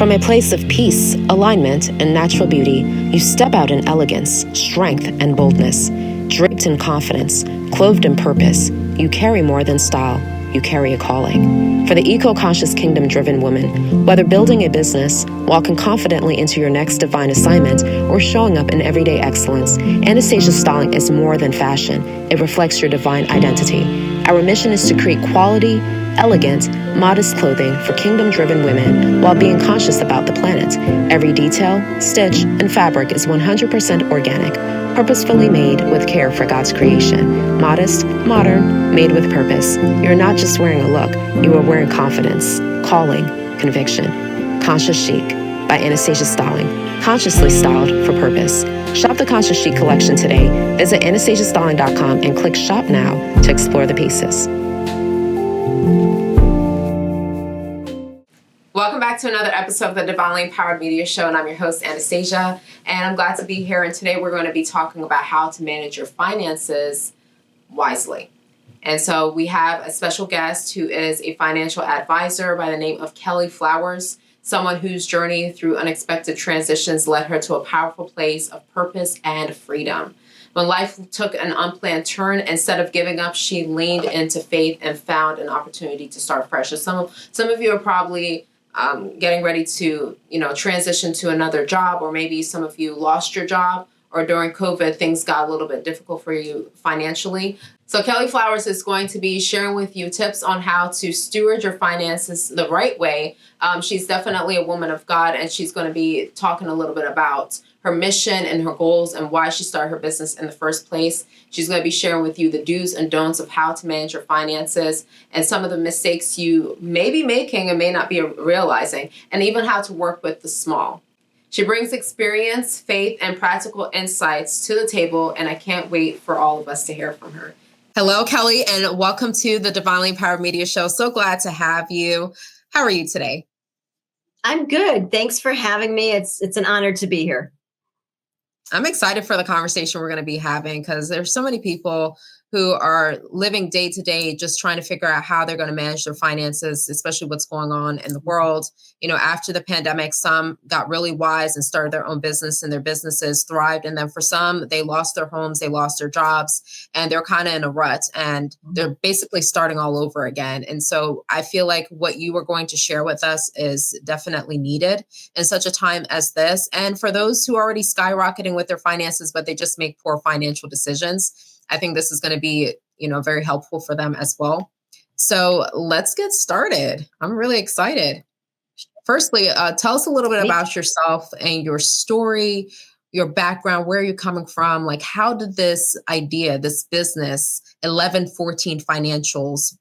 From a place of peace, alignment, and natural beauty, you step out in elegance, strength, and boldness. Draped in confidence, clothed in purpose, you carry more than style. You carry a calling. For the eco-conscious, kingdom-driven woman, whether building a business, walking confidently into your next divine assignment, or showing up in everyday excellence, Anastasia Styling is more than fashion. It reflects your divine identity. Our mission is to create quality, elegant, modest clothing for kingdom-driven women while being conscious about the planet. Every detail, stitch, and fabric is 100% organic, purposefully made with care for God's creation. Modest, modern, made with purpose. You're not just wearing a look, you are wearing confidence, calling, conviction. Conscious Chic by Anastasia Styling. Consciously styled for purpose. Shop the Conscious Chic collection today. Visit AnastasiaStyling.com and click Shop Now to explore the pieces. Welcome back to another episode of the Divinely Empowered Media Show, and I'm your host, Anastasia, and I'm glad to be here, and today we're going to be talking about how to manage your finances wisely. And so we have a special guest who is a financial advisor by the name of Kelly Flowers, someone whose journey through unexpected transitions led her to a powerful place of purpose and freedom. When life took an unplanned turn, instead of giving up, she leaned into faith and found an opportunity to start fresh. So some of you are probably getting ready to, transition to another job, or maybe some of you lost your job, or during COVID, things got a little bit difficult for you financially. So Kelly Flowers is going to be sharing with you tips on how to steward your finances the right way. She's definitely a woman of God, and she's going to be talking a little bit about her mission and her goals and why she started her business in the first place. She's going to be sharing with you the do's and don'ts of how to manage your finances and some of the mistakes you may be making and may not be realizing, and even how to work with the small. She brings experience, faith, and practical insights to the table, and I can't wait for all of us to hear from her. Hello, Kelly, and welcome to the Divinely Empowered Media Show. So glad to have you. How are you today? I'm good. Thanks for having me. It's an honor to be here. I'm excited for the conversation we're going to be having, because there's so many people who are living day to day, just trying to figure out how they're going to manage their finances, especially what's going on in the world. After the pandemic, some got really wise and started their own business, and their businesses thrived. And then for some, they lost their homes, they lost their jobs, and they're kind of in a rut, and they're basically starting all over again. And so I feel like what you are going to share with us is definitely needed in such a time as this. And for those who are already skyrocketing with their finances, but they just make poor financial decisions, I think this is going to be, very helpful for them as well. So let's get started. I'm really excited. Firstly, tell us a little bit about yourself and your story, your background, where you're coming from. Like, how did this idea, this business, 1114 Financials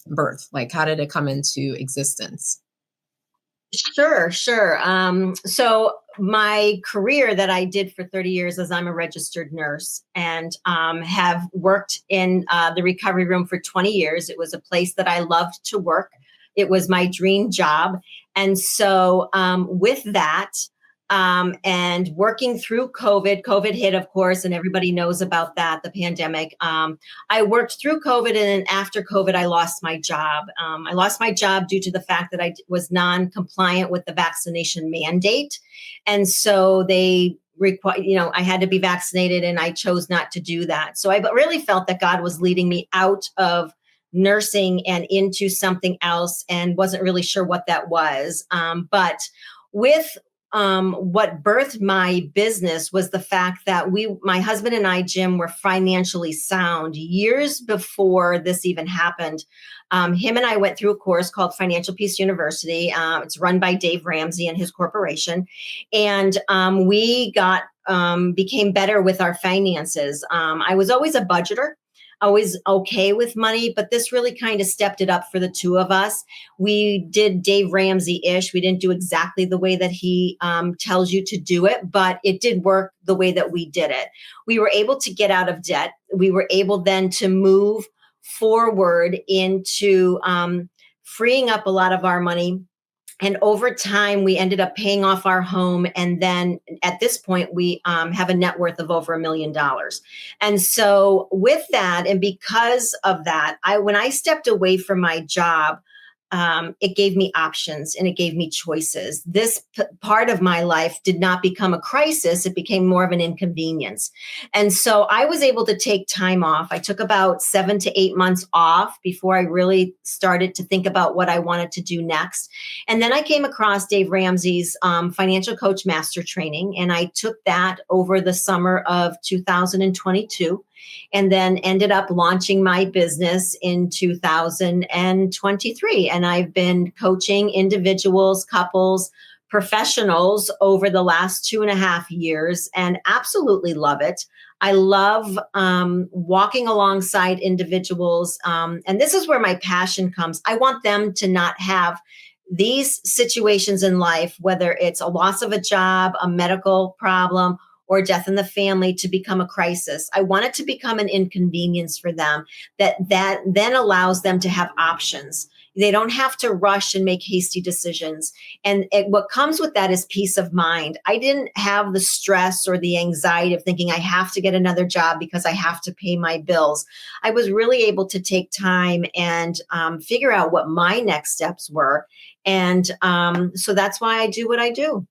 birth? Like, how did it come into existence? Sure. So my career that I did for 30 years is I'm a registered nurse, and have worked in the recovery room for 20 years. It was a place that I loved to work. It was my dream job. And so with that, and working through COVID hit, of course, and everybody knows about that, the pandemic. I worked through COVID, and then after COVID, I lost my job. I lost my job due to the fact that I was non-compliant with the vaccination mandate. And so they required, I had to be vaccinated, and I chose not to do that. So I really felt that God was leading me out of nursing and into something else, and wasn't really sure what that was. But with what birthed my business was the fact that my husband and I, Jim, were financially sound years before this even happened. Him and I went through a course called Financial Peace University. It's run by Dave Ramsey and his corporation. And we became better with our finances. I was always a budgeter, always okay with money, but this really kind of stepped it up for the two of us. We did Dave Ramsey-ish. We didn't do exactly the way that he tells you to do it, but it did work the way that we did it. We were able to get out of debt. We were able then to move forward into freeing up a lot of our money. And over time, we ended up paying off our home. And then at this point, we have a net worth of over $1 million. And so with that, and because of that, when I stepped away from my job, it gave me options and it gave me choices. This part of my life did not become a crisis. It became more of an inconvenience. And so I was able to take time off. I took about 7 to 8 months off before I really started to think about what I wanted to do next. And then I came across Dave Ramsey's Financial Coach Master Training, and I took that over the summer of 2022. And then ended up launching my business in 2023. And I've been coaching individuals, couples, professionals over the last 2.5 years and absolutely love it. I love walking alongside individuals. And this is where my passion comes. I want them to not have these situations in life, whether it's a loss of a job, a medical problem, or death in the family, to become a crisis. I want it to become an inconvenience for them that then allows them to have options. They don't have to rush and make hasty decisions. And what comes with that is peace of mind. I didn't have the stress or the anxiety of thinking I have to get another job because I have to pay my bills. I was really able to take time and figure out what my next steps were. And so that's why I do what I do.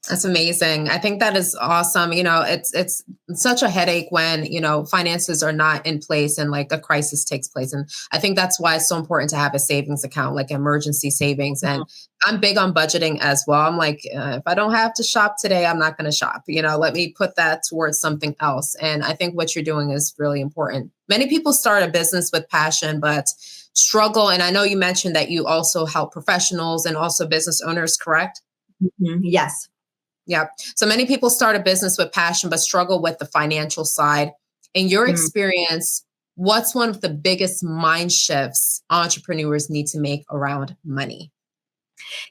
That's amazing. I think that is awesome. It's such a headache when, finances are not in place and like a crisis takes place. And I think that's why it's so important to have a savings account, like emergency savings. And I'm big on budgeting as well. I'm like, if I don't have to shop today, I'm not going to shop. Let me put that towards something else. And I think what you're doing is really important. Many people start a business with passion, but struggle. And I know you mentioned that you also help professionals and also business owners, correct? Mm-hmm. Yes. Yeah. So many people start a business with passion, but struggle with the financial side. In your experience, what's one of the biggest mind shifts entrepreneurs need to make around money?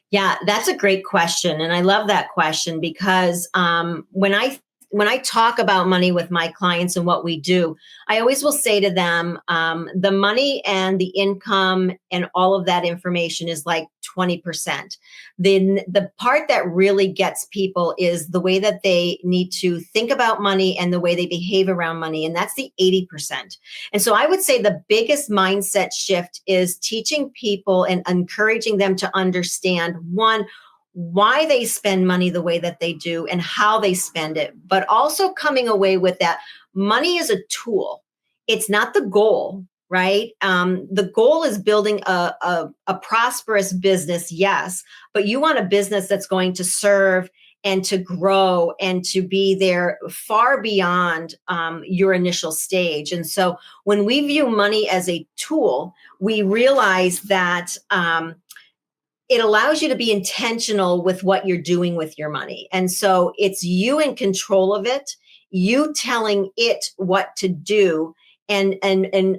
Yeah, that's a great question. And I love that question because when I talk about money with my clients and what we do, I always will say to them, the money and the income and all of that information is like 20%. Then the part that really gets people is the way that they need to think about money and the way they behave around money. And that's the 80%. And so I would say the biggest mindset shift is teaching people and encouraging them to understand, one, why they spend money the way that they do and how they spend it, but also coming away with that money is a tool. It's not the goal, right? The goal is building a prosperous business, yes, but you want a business that's going to serve and to grow and to be there far beyond your initial stage. And so when we view money as a tool, we realize that it allows you to be intentional with what you're doing with your money. And so it's you in control of it, you telling it what to do and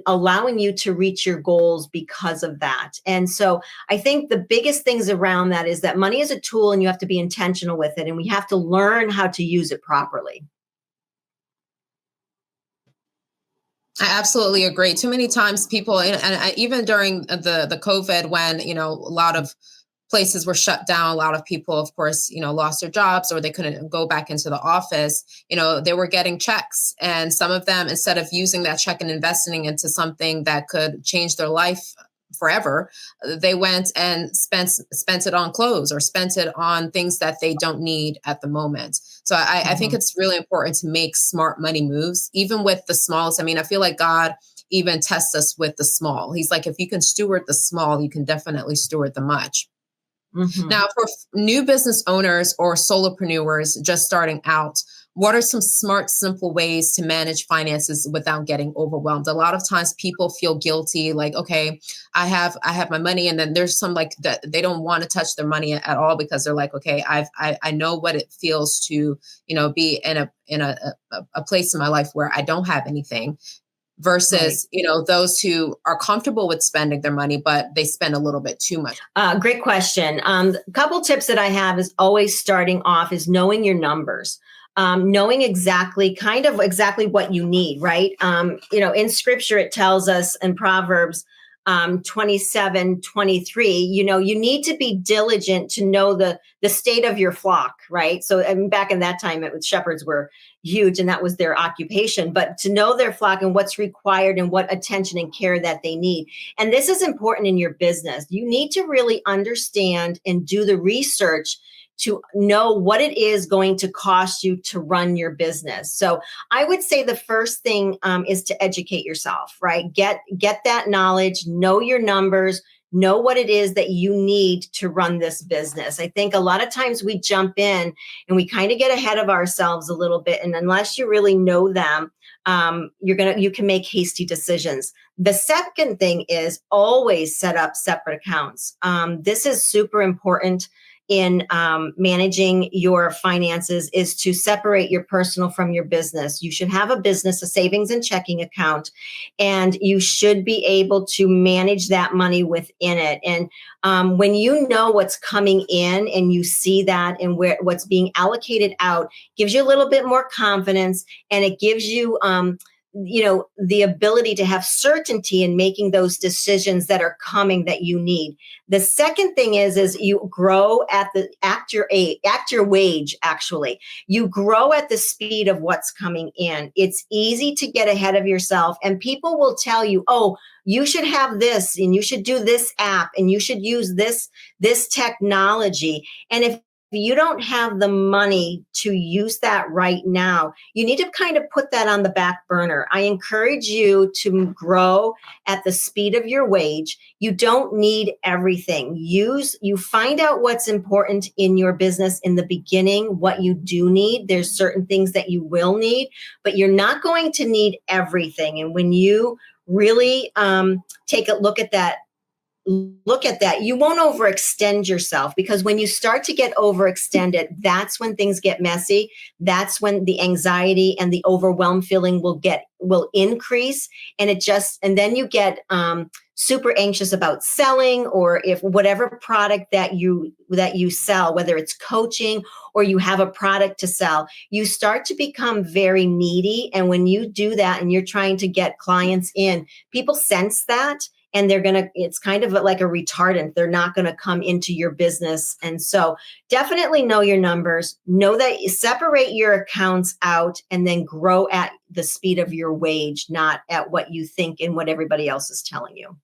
allowing you to reach your goals because of that. And so I think the biggest things around that is that money is a tool and you have to be intentional with it and we have to learn how to use it properly. I absolutely agree. Too many times people, and even during the COVID when, a lot of places were shut down, a lot of people, of course, lost their jobs or they couldn't go back into the office, they were getting checks. And some of them, instead of using that check and investing into something that could change their life forever, they went and spent it on clothes or spent it on things that they don't need at the moment. So I think it's really important to make smart money moves, even with the smallest. I mean, I feel like God even tests us with the small. He's like, if you can steward the small, you can definitely steward the much. Now, for new business owners or solopreneurs just starting out, what are some smart, simple ways to manage finances without getting overwhelmed? A lot of times people feel guilty, like, okay, I have my money. And then there's some like that they don't want to touch their money at all because they're like, okay, I know what it feels to, be in a place in my life where I don't have anything. Versus, right, those who are comfortable with spending their money, but they spend a little bit too much. Great question. A couple tips that I have is always starting off is knowing your numbers. Knowing exactly what you need, right? In scripture, it tells us in Proverbs, 27, 23, you need to be diligent to know the state of your flock, right? So back in that time, shepherds were huge and that was their occupation, but to know their flock and what's required and what attention and care that they need. And this is important in your business. You need to really understand and do the research to know what it is going to cost you to run your business. So I would say the first thing is to educate yourself, right? Get that knowledge, know your numbers, know what it is that you need to run this business. I think a lot of times we jump in and we kind of get ahead of ourselves a little bit. And unless you really know them, you can make hasty decisions. The second thing is always set up separate accounts. This is super important in managing your finances, is to separate your personal from your business. You should have a savings and checking account, and you should be able to manage that money within it. And when you know what's coming in and you see that and what's being allocated out, gives you a little bit more confidence, and it gives you the ability to have certainty in making those decisions that are coming that you need. The second thing is you grow at your wage. Actually, you grow at the speed of what's coming in. It's easy to get ahead of yourself, and people will tell you, oh, you should have this, and you should do this app, and you should use this technology. And if you don't have the money to use that right now, you need to kind of put that on the back burner. I encourage you to grow at the speed of your wage. You don't need everything. You find out what's important in your business in the beginning, what you do need. There's certain things that you will need, but you're not going to need everything. And when you really take a look at that, you won't overextend yourself, because when you start to get overextended, that's when things get messy. That's when the anxiety and the overwhelmed feeling will increase. And then you get super anxious about selling, or if whatever product that you sell, whether it's coaching or you have a product to sell, you start to become very needy. And when you do that and you're trying to get clients in, people sense that. And it's kind of like a retardant. They're not going to come into your business. And so definitely know your numbers, know that you separate your accounts out, and then grow at the speed of your wage, not at what you think and what everybody else is telling you.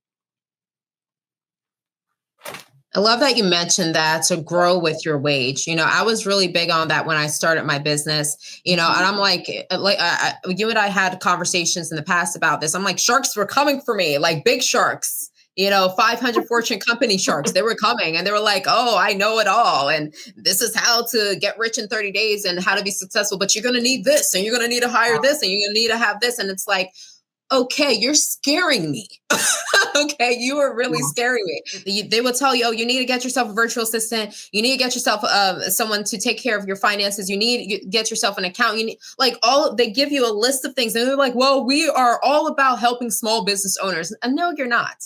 I love that you mentioned that, to grow with your wage. I was really big on that when I started my business, and I'm like you and I had conversations in the past about this. I'm like, sharks were coming for me, like big sharks, 500 Fortune company sharks. They were coming and they were like, oh, I know it all. And this is how to get rich in 30 days and how to be successful. But you're going to need this, and you're going to need to hire this, and you're going to need to have this. And it's like, okay, you're scaring me. Okay, you are really scaring me. They will tell you, oh, you need to get yourself a virtual assistant. You need to get yourself someone to take care of your finances. You need to get yourself an account. You need, they give you a list of things, and they're like, well, we are all about helping small business owners. And no, you're not.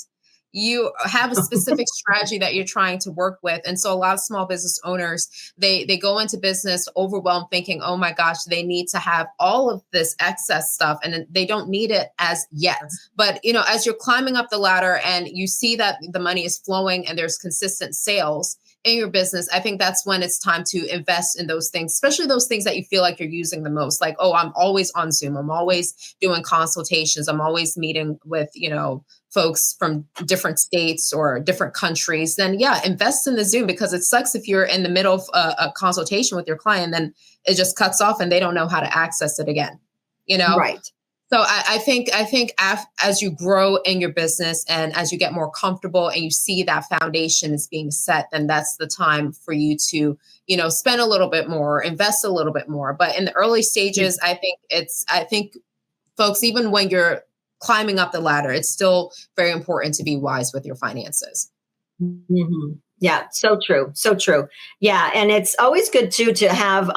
You have a specific strategy that you're trying to work with. And so a lot of small business owners, they go into business overwhelmed, thinking, oh my gosh, they need to have all of this excess stuff, and they don't need it as yet. But, as you're climbing up the ladder and you see that the money is flowing and there's consistent sales in your business, I think that's when it's time to invest in those things, especially those things that you feel like you're using the most. Like, oh, I'm always on Zoom. I'm always doing consultations. I'm always meeting with, folks from different states or different countries. Then invest in the Zoom, because it sucks if you're in the middle of a consultation with your client, then it just cuts off and they don't know how to access it again, Right. So I think as you grow in your business and as you get more comfortable and you see that foundation is being set, then that's the time for you to, spend a little bit more, invest a little bit more. But in the early stages, I think folks, even when you're climbing up the ladder, it's still very important to be wise with your finances. Mm-hmm. Yeah, so true. So true. Yeah. And it's always good too, to have,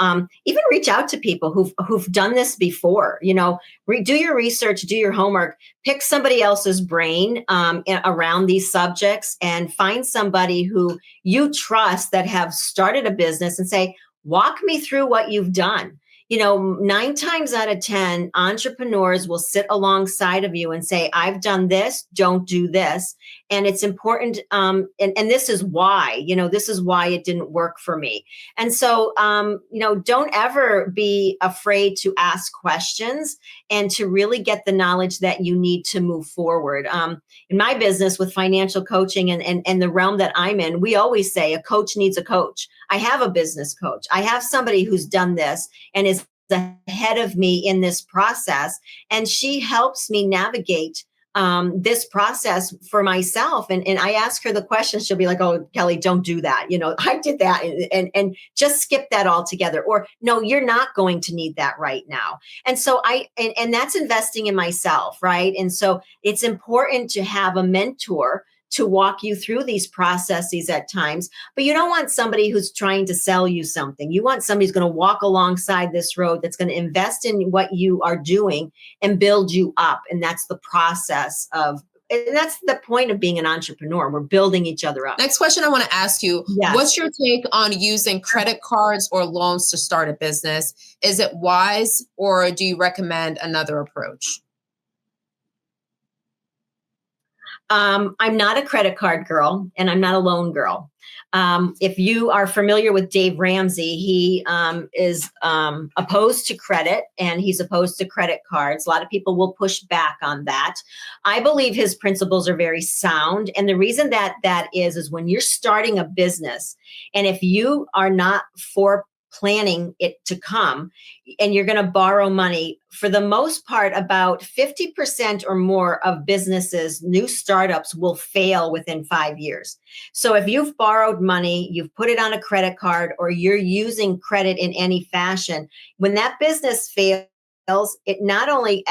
even reach out to people who've done this before, do your research, do your homework, pick somebody else's brain around these subjects, and find somebody who you trust that have started a business and say, walk me through what you've done. Nine times out of 10, entrepreneurs will sit alongside of you and say, I've done this, don't do this. And it's important. And this is why, this is why it didn't work for me. And so, don't ever be afraid to ask questions and to really get the knowledge that you need to move forward. In my business with financial coaching and the realm that I'm in, we always say a coach needs a coach. I have a business coach. I have somebody who's done this and is ahead of me in this process. And she helps me navigate this process for myself. And I ask her the question, she'll be like, oh, Kelly, don't do that. I did that and just skip that altogether. Or no, you're not going to need that right now. And so and that's investing in myself, right? And so it's important to have a mentor to walk you through these processes at times, but you don't want somebody who's trying to sell you something. You want somebody who's going to walk alongside this road, that's going to invest in what you are doing and build you up. And that's the process and that's the point of being an entrepreneur. We're building each other up. Next question I want to ask you, yes. What's your take on using credit cards or loans to start a business? Is it wise, or do you recommend another approach? I'm not a credit card girl and I'm not a loan girl. If you are familiar with Dave Ramsey, he is opposed to credit and he's opposed to credit cards. A lot of people will push back on that. I believe his principles are very sound. And the reason that is when you're starting a business, and if you are not for planning it to come and you're going to borrow money, for the most part, about 50% or more of businesses, new startups, will fail within 5 years. So if you've borrowed money, you've put it on a credit card, or you're using credit in any fashion, when that business fails, it not only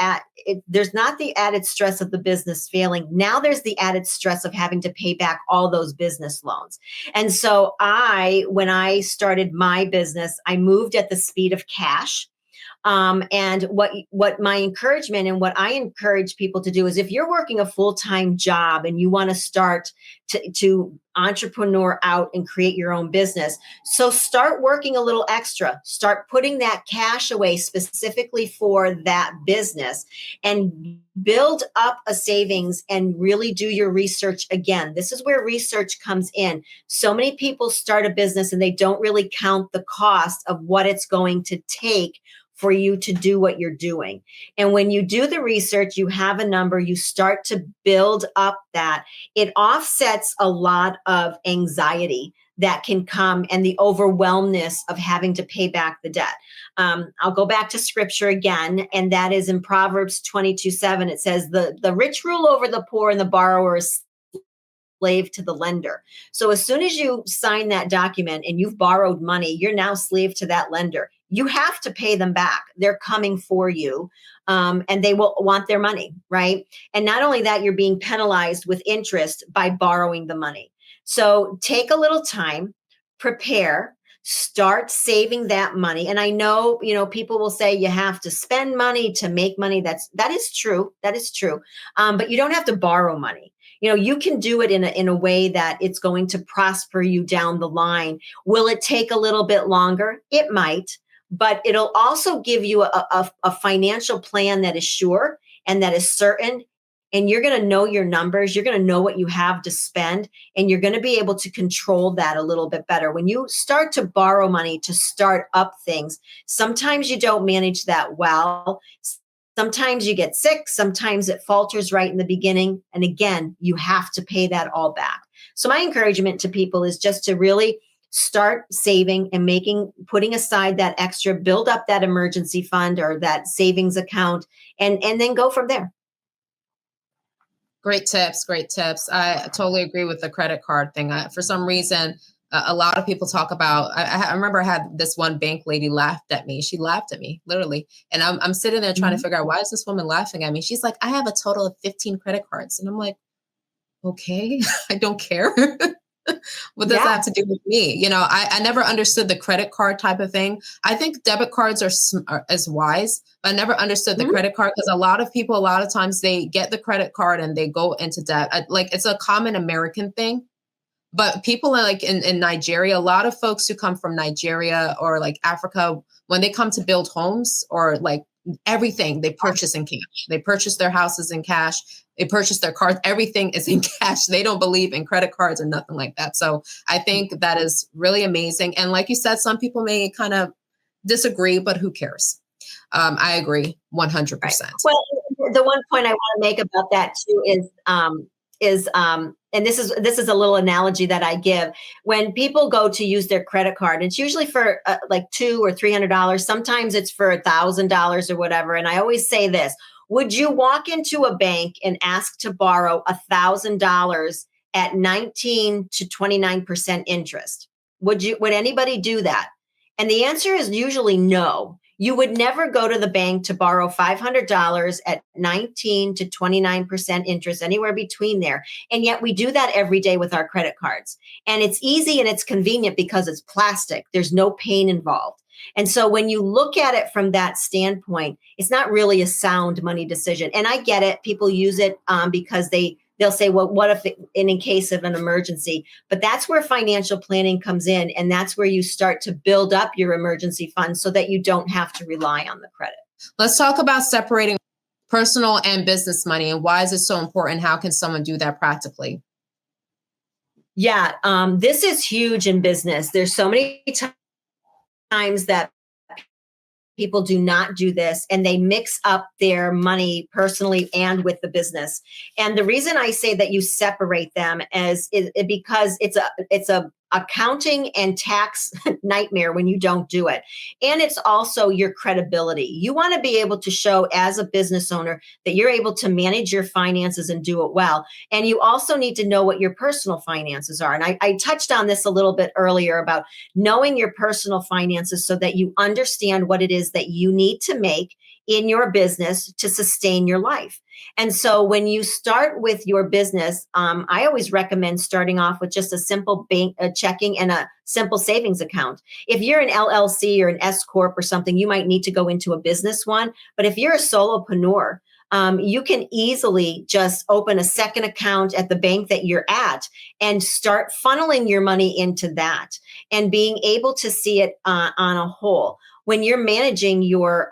there's not the added stress of the business failing. Now there's the added stress of having to pay back all those business loans. And so when I started my business, I moved at the speed of cash. And what my encouragement and what I encourage people to do is, if you're working a full-time job and you want to start to entrepreneur out and create your own business, so start working a little extra, start putting that cash away specifically for that business, and build up a savings and really do your research. Again, this is where research comes in. So many people start a business and they don't really count the cost of what it's going to take for you to do what you're doing. And when you do the research, you have a number, you start to build up that. It offsets a lot of anxiety that can come and the overwhelmness of having to pay back the debt. I'll go back to scripture again, and that is in Proverbs 22:7. It says, the rich rule over the poor and the borrower is slave to the lender. So as soon as you sign that document and you've borrowed money, you're now slave to that lender. You have to pay them back. They're coming for you, and they will want their money, right? And not only that, you're being penalized with interest by borrowing the money. So take a little time, prepare, start saving that money. And I know, people will say you have to spend money to make money. That is true. That is true. But you don't have to borrow money. You can do it in a way that it's going to prosper you down the line. Will it take a little bit longer? It might, but it'll also give you a financial plan that is sure and that is certain. And you're going to know your numbers. You're going to know what you have to spend, and you're going to be able to control that a little bit better. When you start to borrow money to start up things, sometimes you don't manage that well. Sometimes you get sick. Sometimes it falters right in the beginning. And again, you have to pay that all back. So my encouragement to people is just to really start saving and putting aside that extra, build up that emergency fund or that savings account, and then go from there. Great tips. Great tips. I totally agree with the credit card thing. For some reason, a lot of people talk about, I remember I had this one bank lady laughed at me. She laughed at me, literally. And I'm sitting there trying to figure out, why is this woman laughing at me? She's like, I have a total of 15 credit cards. And I'm like, okay, I don't care. What does that have to do with me? I never understood the credit card type of thing. I think debit cards are as wise, but I never understood the credit card, because a lot of times they get the credit card and they go into debt. Like, it's a common American thing. But people like in Nigeria, a lot of folks who come from Nigeria or like Africa, when they come to build homes or like everything, they purchase in cash. They purchase their houses in cash. They purchase their cars. Everything is in cash. They don't believe in credit cards or nothing like that. So I think that is really amazing. And like you said, some people may kind of disagree, but who cares? I agree 100%. Right. Well, the one point I want to make about that too is and this is a little analogy that I give. When people go to use their credit card, it's usually for like $200 or $300. Sometimes it's for $1,000 or whatever. And I always say this: would you walk into a bank and ask to borrow $1,000 at 19 to 29% interest? Would anybody do that? And the answer is usually no. You would never go to the bank to borrow $500 at 19 to 29% interest, anywhere between there. And yet we do that every day with our credit cards. And it's easy and it's convenient because it's plastic. There's no pain involved. And so when you look at it from that standpoint, it's not really a sound money decision. And I get it. People use it because they'll say, well, what if in case of an emergency? But that's where financial planning comes in. And that's where you start to build up your emergency fund so that you don't have to rely on the credit. Let's talk about separating personal and business money. And why is it so important? How can someone do that practically? Yeah, this is huge in business. There's so many times that people do not do this, and they mix up their money personally and with the business. And the reason I say that you separate them is because it's a accounting and tax nightmare when you don't do it. And it's also your credibility. You want to be able to show as a business owner that you're able to manage your finances and do it well. And you also need to know what your personal finances are. And I touched on this a little bit earlier about knowing your personal finances so that you understand what it is that you need to make in your business to sustain your life. And so when you start with your business, I always recommend starting off with just a simple bank checking and a simple savings account. If you're an LLC or an S Corp or something, you might need to go into a business one. But if you're a solopreneur, you can easily just open a second account at the bank that you're at and start funneling your money into that and being able to see it on a whole. When you're managing your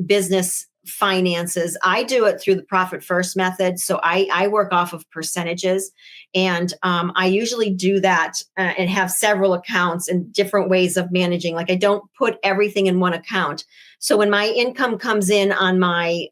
business finances, I do it through the Profit First method. So I work off of percentages, and I usually do that and have several accounts and different ways of managing. Like I don't put everything in one account. So when my income comes in on my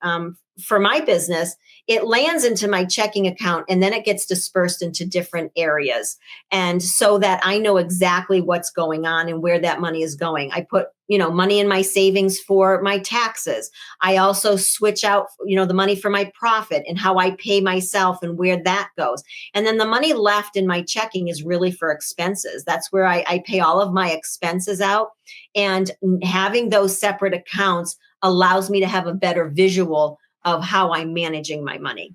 for my business, it lands into my checking account and then it gets dispersed into different areas. And so that I know exactly what's going on and where that money is going. I put, money in my savings for my taxes. I also switch out, the money for my profit and how I pay myself and where that goes. And then the money left in my checking is really for expenses. That's where I pay all of my expenses out. And having those separate accounts allows me to have a better visual of how I'm managing my money.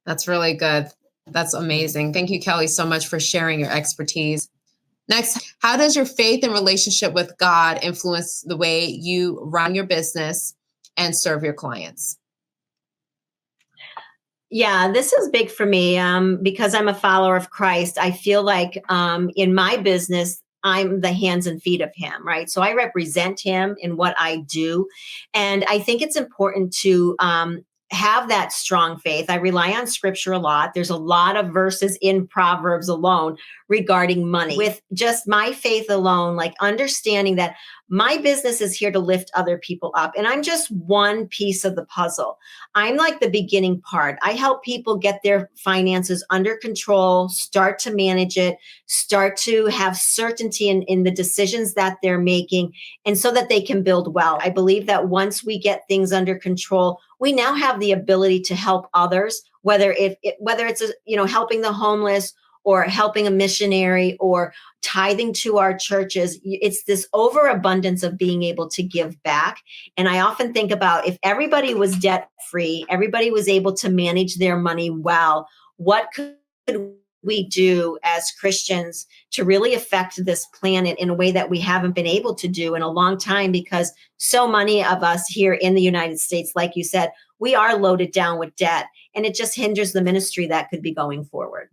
That's really good. That's amazing. Thank you, Kelly, so much for sharing your expertise. Next, how does your faith and relationship with God influence the way you run your business and serve your clients? Yeah, this is big for me because I'm a follower of Christ. I feel like in my business, I'm the hands and feet of him, right? So I represent him in what I do. And I think it's important to have that strong faith. I rely on scripture a lot. There's a lot of verses in Proverbs alone regarding money. With just my faith alone, like understanding that my business is here to lift other people up. And I'm just one piece of the puzzle. I'm like the beginning part. I help people get their finances under control, start to manage it, start to have certainty in the decisions that they're making, and so that they can build wealth. I believe that once we get things under control, we now have the ability to help others, whether it's helping the homeless or helping a missionary or tithing to our churches. It's this overabundance of being able to give back. And I often think about if everybody was debt free, everybody was able to manage their money well, what could we do as Christians to really affect this planet in a way that we haven't been able to do in a long time? Because so many of us here in the United States, like you said, we are loaded down with debt, and it just hinders the ministry that could be going forward.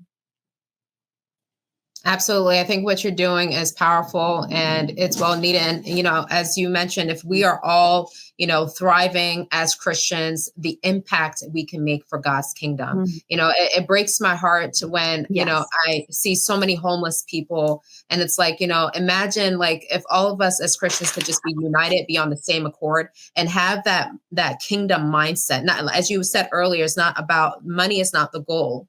Absolutely. I think what you're doing is powerful and it's well needed. And, as you mentioned, if we are all, thriving as Christians, the impact we can make for God's kingdom. Mhm. It breaks my heart when, Yes. I see so many homeless people and it's like, imagine like if all of us as Christians could just be united, be on the same accord and have that kingdom mindset. Not, as you said earlier, it's not about money is not the goal.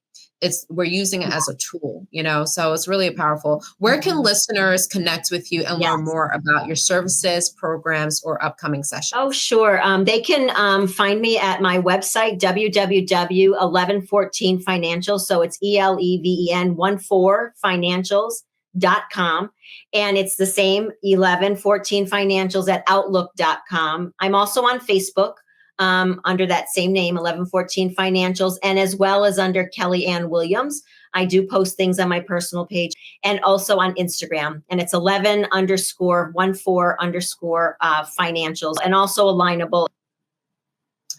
We're using it as a tool, so it's really powerful. Where can listeners connect with you and learn Yes. more about your services, programs, or upcoming sessions? Oh, sure. They can find me at my website, www.1114financials. So it's ELEVEN14financials.com. And it's the same 1114financials at outlook.com. I'm also on Facebook. Under that same name, 1114 Financials, and as well as under Kelly Ann Williams. I do post things on my personal page and also on Instagram. And it's 11_14_financials and also alignable.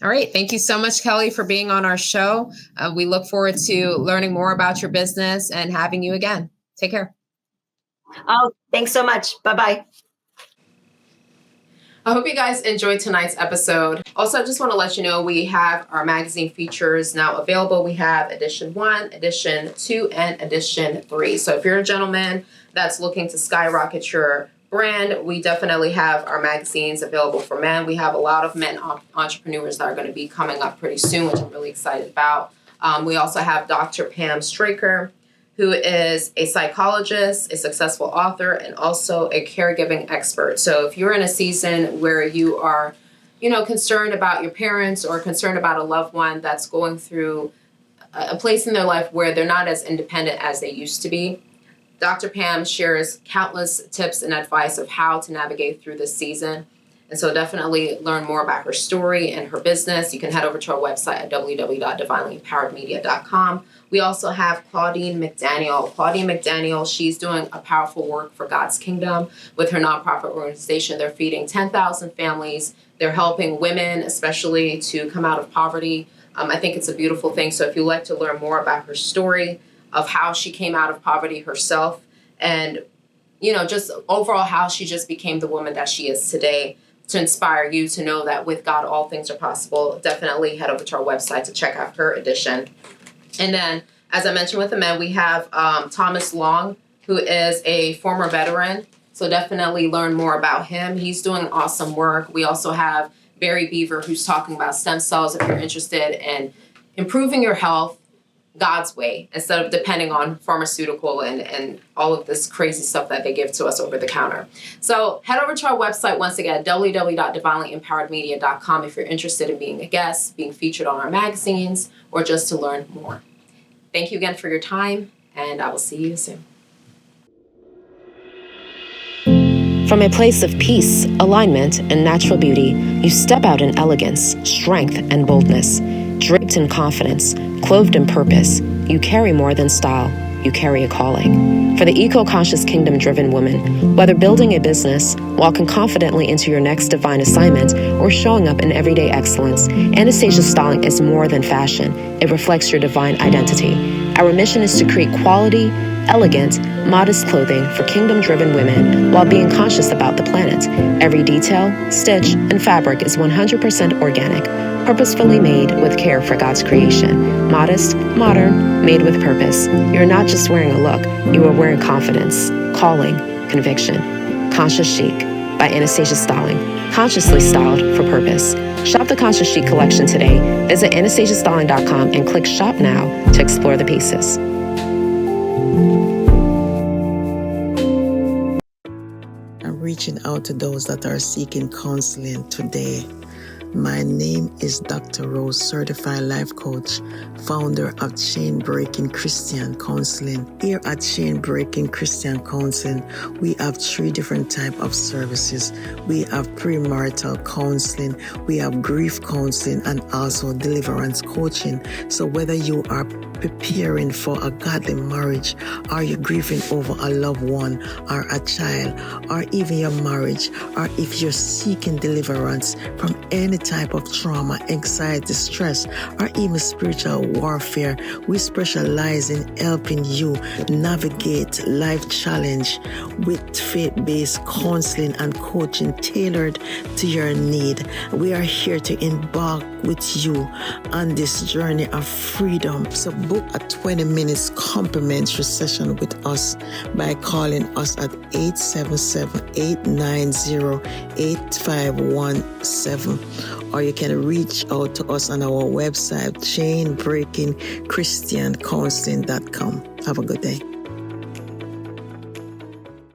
All right. Thank you so much, Kelly, for being on our show. We look forward to learning more about your business and having you again. Take care. Oh, thanks so much. Bye-bye. I hope you guys enjoyed tonight's episode. Also, I just want to let you know we have our magazine features now available. We have edition 1, edition 2, and edition 3. So if you're a gentleman that's looking to skyrocket your brand, we definitely have our magazines available for men. We have a lot of men entrepreneurs that are going to be coming up pretty soon, which I'm really excited about. We also have Dr. Pam Straker, who is a psychologist, a successful author, and also a caregiving expert. So if you're in a season where you are, concerned about your parents or concerned about a loved one that's going through a place in their life where they're not as independent as they used to be, Dr. Pam shares countless tips and advice of how to navigate through this season. And so definitely learn more about her story and her business. You can head over to our website at www.divinelympoweredmedia.com. We also have Claudine McDaniel. Claudine McDaniel, she's doing a powerful work for God's kingdom with her nonprofit organization. They're feeding 10,000 families. They're helping women, especially, to come out of poverty. I think it's a beautiful thing. So if you'd like to learn more about her story of how she came out of poverty herself and, just overall how she just became the woman that she is today, to inspire you to know that with God, all things are possible, definitely head over to our website to check out her edition. And then, as I mentioned with the men, we have Thomas Long, who is a former veteran. So definitely learn more about him. He's doing awesome work. We also have Barry Beaver, who's talking about stem cells if you're interested in improving your health God's way instead of depending on pharmaceutical and all of this crazy stuff that they give to us over the counter. So head over to our website once again, www.divinelympoweredmedia.com if you're interested in being a guest, being featured on our magazines, or just to learn more. Thank you again for your time, and I will see you soon. From a place of peace, alignment, and natural beauty, you step out in elegance, strength, and boldness. Draped in confidence, clothed in purpose, you carry more than style, you carry a calling. For the eco-conscious kingdom-driven woman, whether building a business, walking confidently into your next divine assignment, or showing up in everyday excellence, Anastasia styling is more than fashion. It reflects your divine identity. Our mission is to create quality, elegant, modest clothing for kingdom-driven women while being conscious about the planet. Every detail, stitch, and fabric is 100% organic, purposefully made with care for God's creation. Modest, modern, made with purpose. You're not just wearing a look, you are wearing confidence, calling, conviction. Conscious Chic by Anastasia Styling. Consciously styled for purpose. Shop the Conscious Chic collection today. Visit AnastasiaStyling.com and click Shop Now to explore the pieces. I'm reaching out to those that are seeking counseling today. My name is Dr. Rose, Certified Life Coach, founder of Chain Breaking Christian Counseling. Here at Chain Breaking Christian Counseling, we have 3 different types of services. We have premarital counseling, we have grief counseling, and also deliverance coaching. So whether you are preparing for a godly marriage, or you're grieving over a loved one or a child, or even your marriage, or if you're seeking deliverance from any type of trauma, anxiety, stress, or even spiritual warfare. We specialize in helping you navigate life challenge with faith-based counseling and coaching tailored to your need. We are here to embark with you on this journey of freedom. So book a 20 minutes complimentary session with us by calling us at 877-890-8517, or you can reach out to us on our website, chainbreakingchristiancounseling.com. Have a good day.